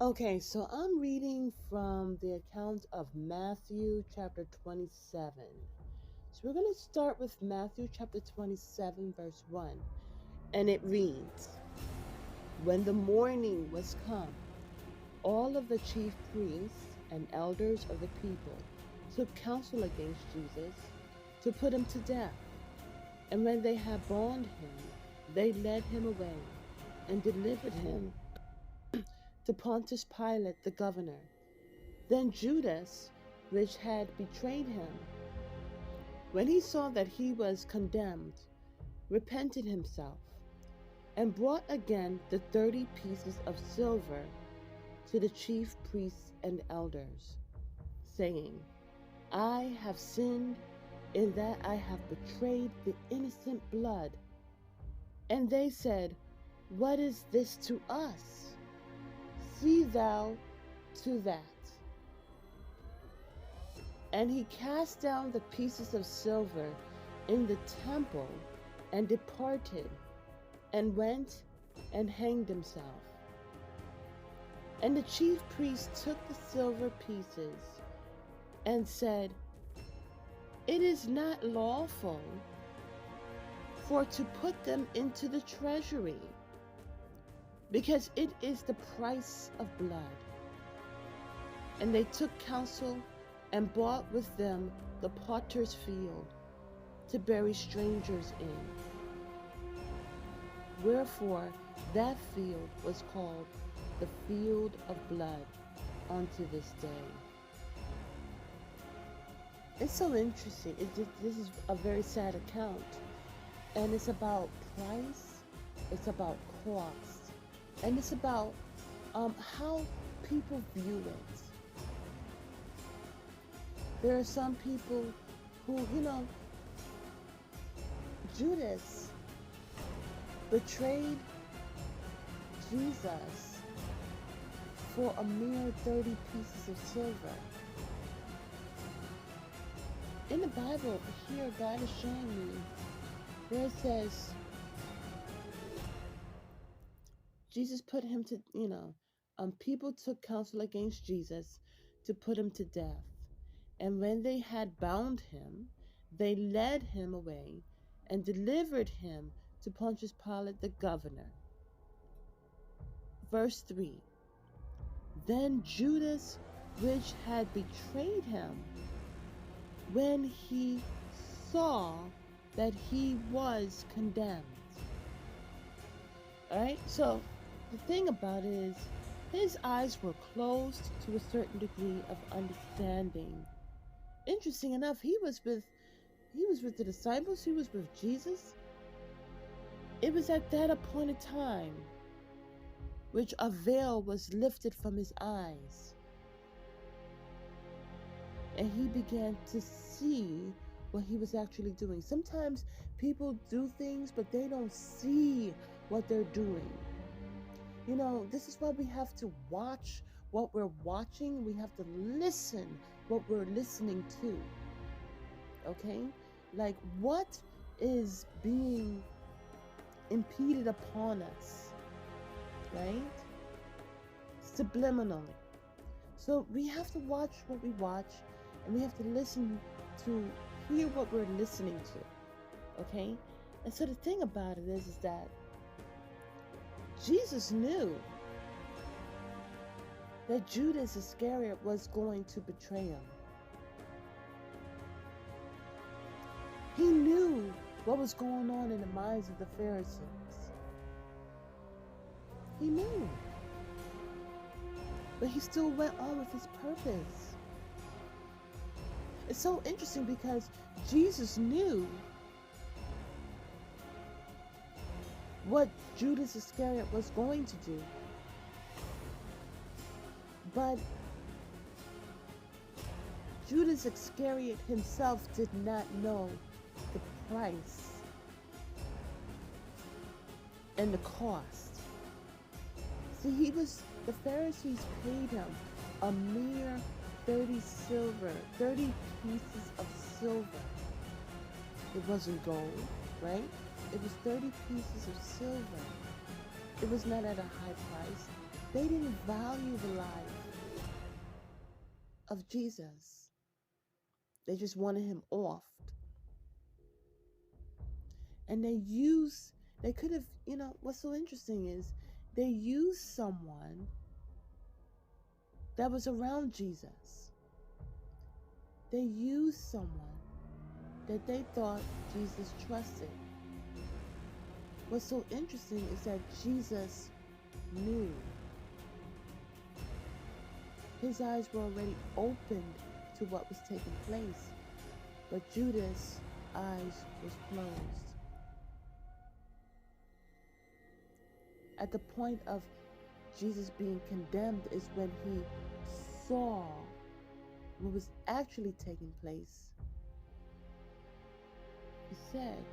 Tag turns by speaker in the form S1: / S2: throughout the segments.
S1: Okay, so I'm reading from the account of Matthew chapter 27. So we're going to start with Matthew chapter 27, verse 1. And it reads: When the morning was come, all of the chief priests and elders of the people took counsel against Jesus to put him to death. And when they had bound him, they led him away and delivered him to Pontius Pilate the governor. Then Judas, which had betrayed him, when he saw that he was condemned, repented himself, and brought again the 30 pieces of silver to the chief priests and elders, saying, I have sinned in that I have betrayed the innocent blood. And they said, What is this to us? See thou to that. And he cast down the pieces of silver in the temple and departed and went and hanged himself. And the chief priest took the silver pieces and said, It is not lawful for to put them into the treasury, because it is the price of blood. And they took counsel and bought with them the potter's field to bury strangers in. Wherefore that field was called the field of blood unto this day. It's so interesting. This is a very sad account. And it's about price, it's about cost, and it's about how people view it. There are some people who, Judas betrayed Jesus for a mere 30 pieces of silver. In the Bible, here God is showing me where it says Jesus put him to, people took counsel against Jesus to put him to death. And when they had bound him, they led him away and delivered him to Pontius Pilate the governor. Verse 3. Then Judas, which had betrayed him, when he saw that he was condemned. All right, so the thing about it is, his eyes were closed to a certain degree of understanding. Interesting enough, he was with the disciples, he was with Jesus. It was at that appointed time which a veil was lifted from his eyes, and he began to see what he was actually doing. Sometimes people do things, but they don't see what they're doing. This is why we have to watch what we're watching. We have to listen what we're listening to. Okay? Like, what is being impeded upon us, right? Subliminally. So we have to watch what we watch, and we have to listen to hear what we're listening to. Okay? And so the thing about it is that Jesus knew that Judas Iscariot was going to betray him. He knew what was going on in the minds of the Pharisees. He knew. But he still went on with his purpose. It's so interesting because Jesus knew what Judas Iscariot was going to do. But Judas Iscariot himself did not know the price and the cost. See, the Pharisees paid him a mere 30 pieces of silver. It wasn't gold, right? It was 30 pieces of silver. It was not at a high price. They didn't value the life of Jesus. They just wanted him off. And they could have, what's so interesting is they used someone that was around Jesus. They used someone that they thought Jesus trusted. What's so interesting is that Jesus knew. His eyes were already opened to what was taking place, but Judas' eyes was closed. At the point of Jesus being condemned is when he saw what was actually taking place. He said,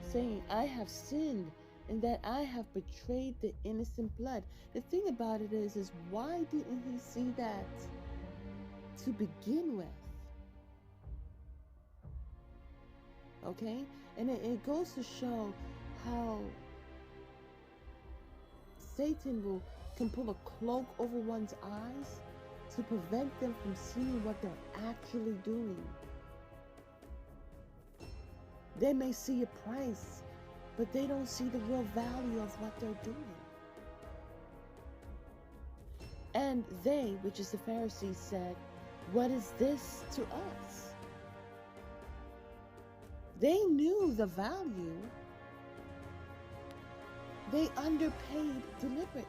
S1: saying, I have sinned in that I have betrayed the innocent blood. The thing about it is why didn't he see that to begin with? Okay? And it goes to show how Satan can pull a cloak over one's eyes to prevent them from seeing what they're actually doing. They may see a price, but they don't see the real value of what they're doing. And they, which is the Pharisees, said, what is this to us? They knew the value. They underpaid deliberately.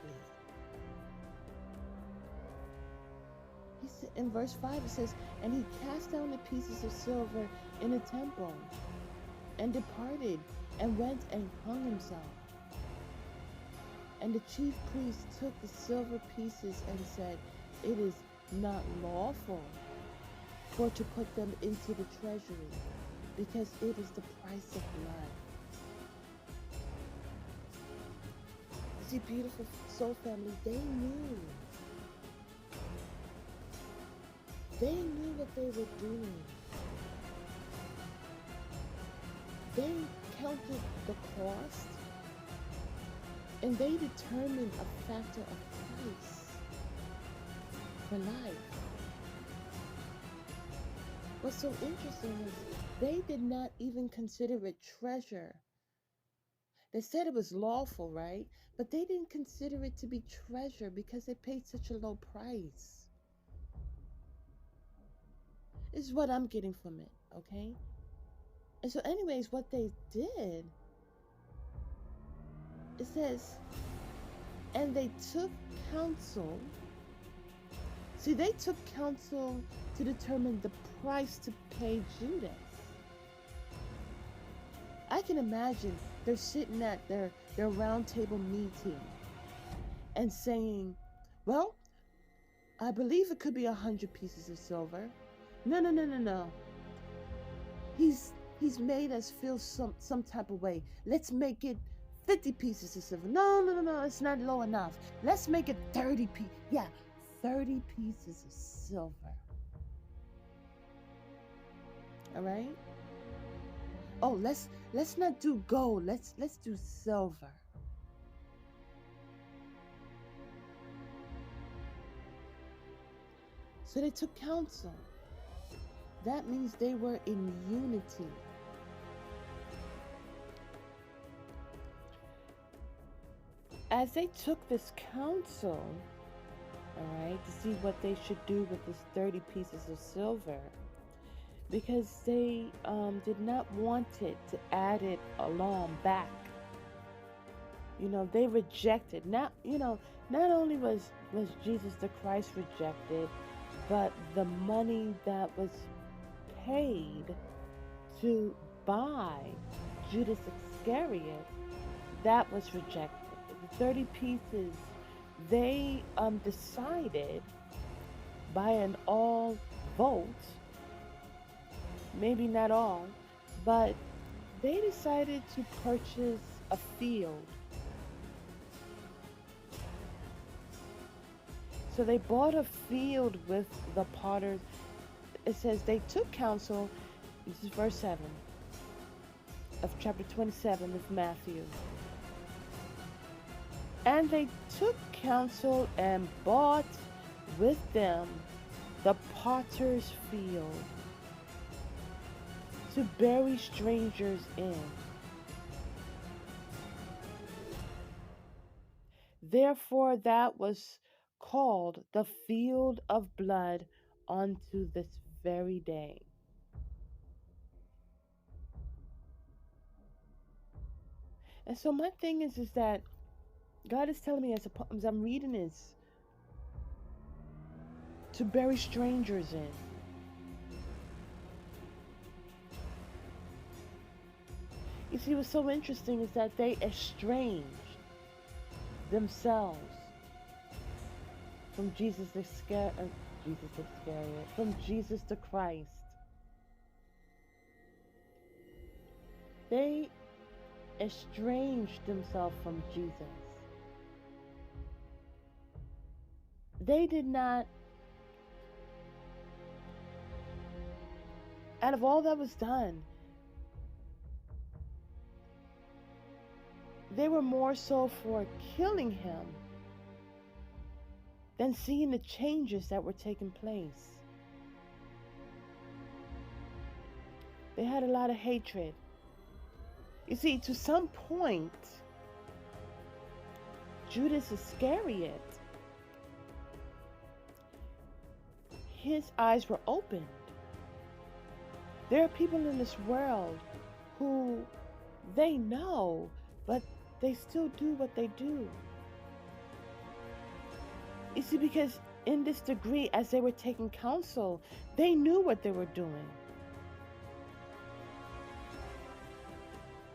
S1: In verse 5 it says, and he cast down the pieces of silver in the temple and departed and went and hung himself. And the chief priest took the silver pieces and said, it is not lawful for to put them into the treasury, because it is the price of blood. See, beautiful soul family, they knew. They knew what they were doing. They counted the cost, and they determined a factor of price for life. What's so interesting is they did not even consider it treasure. They said it was lawful, right? But they didn't consider it to be treasure because they paid such a low price. This is what I'm getting from it, okay? And so anyways, what they did, it says, and they took counsel. See, they took counsel to determine the price to pay Judas. I can imagine they're sitting at their round table meeting and saying, well, I believe it could be 100 pieces of silver. No. He's made us feel some type of way. Let's make it 50 pieces of silver. No, it's not low enough. Let's make it 30 pieces. Yeah, 30 pieces of silver. All right? Oh, let's not do gold. Let's do silver. So they took counsel. That means they were in unity. As they took this counsel, all right, to see what they should do with this 30 pieces of silver, because they did not want it to add it along back. They rejected. Not only was Jesus the Christ rejected, but the money that was paid to buy Judas Iscariot, that was rejected. The 30 pieces, they decided by an all vote, maybe not all, but they decided to purchase a field. So they bought a field with the potters. It says they took counsel. This is verse 7 of chapter 27 of Matthew. And they took counsel and bought with them the potter's field to bury strangers in. Therefore, that was called the field of blood unto this very day. And so my thing is that God is telling me as I'm reading this to bury strangers in. You see, what's so interesting is that they estranged themselves from from Jesus the Christ. They estranged themselves from Jesus. They did not, out of all that was done, they were more so for killing him than seeing the changes that were taking place. They had a lot of hatred. You see, to some point, Judas Iscariot, his eyes were opened. There are people in this world who they know, but they still do what they do. You see, because in this degree, as they were taking counsel, they knew what they were doing.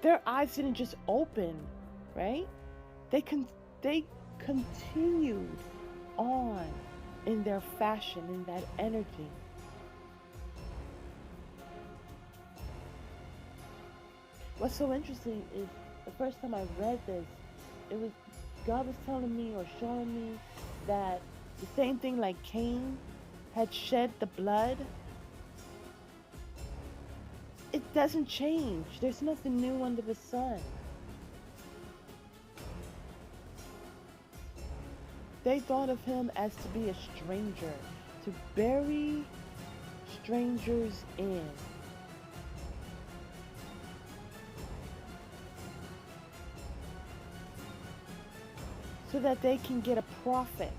S1: Their eyes didn't just open, right? They continued on in their fashion, in that energy. What's so interesting is the first time I read this, it was God was telling me or showing me that the same thing like Cain had shed the blood, it doesn't change. There's nothing new under the sun. They thought of him as to be a stranger, to bury strangers in. So that they can get a profit.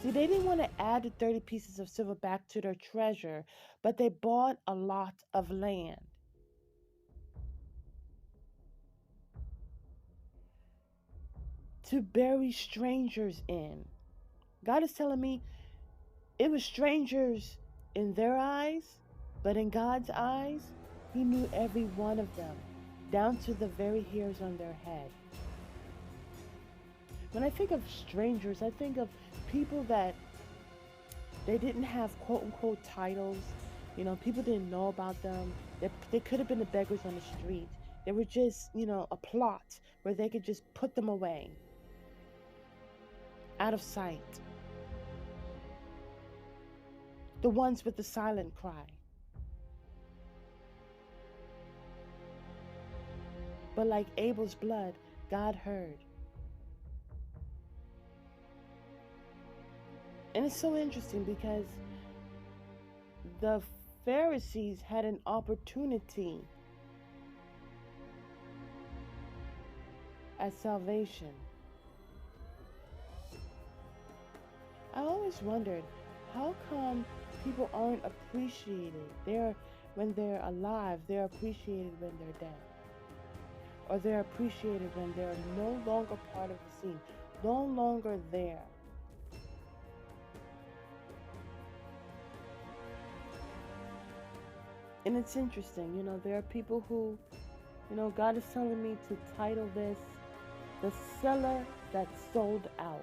S1: See, they didn't want to add the 30 pieces of silver back to their treasure, but they bought a lot of land. To bury strangers in. God is telling me it was strangers in their eyes, but in God's eyes, He knew every one of them, down to the very hairs on their head. When I think of strangers, I think of people that they didn't have quote unquote titles. You know, people didn't know about them. They could have been the beggars on the street. They were just, a plot where they could just put them away, out of sight. The ones with the silent cry. But like Abel's blood, God heard. And it's so interesting because the Pharisees had an opportunity at salvation. I always wondered, how come people aren't appreciated? When they're alive, they're appreciated when they're dead. Or they're appreciated when they're no longer part of the scene, no longer there. And it's interesting, there are people who, God is telling me to title this, The Seller That Sold Out.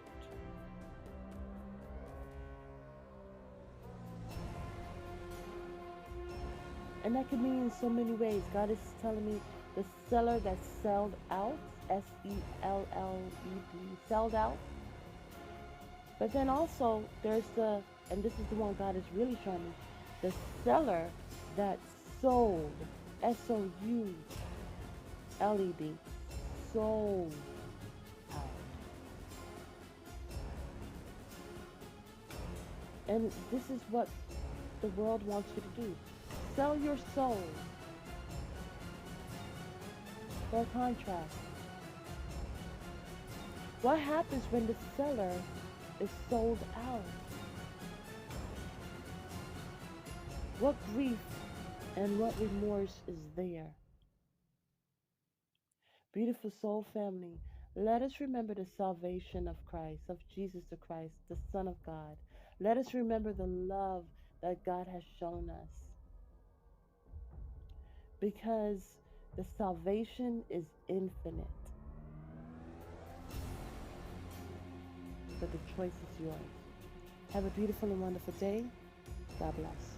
S1: And that could mean in so many ways. God is telling me the seller that sold out, S-E-L-L-E-D, sold out. But then also there's and this is the one God is really showing me, the seller that sold, S-O-U-L-E-D, sold out. And this is what the world wants you to do. Sell your soul for a contract. What happens when the seller is sold out? What grief and what remorse is there? Beautiful soul family, let us remember the salvation of Christ, of Jesus the Christ, the Son of God. Let us remember the love that God has shown us, because the salvation is infinite, but the choice is yours. Have a beautiful and wonderful day. God bless.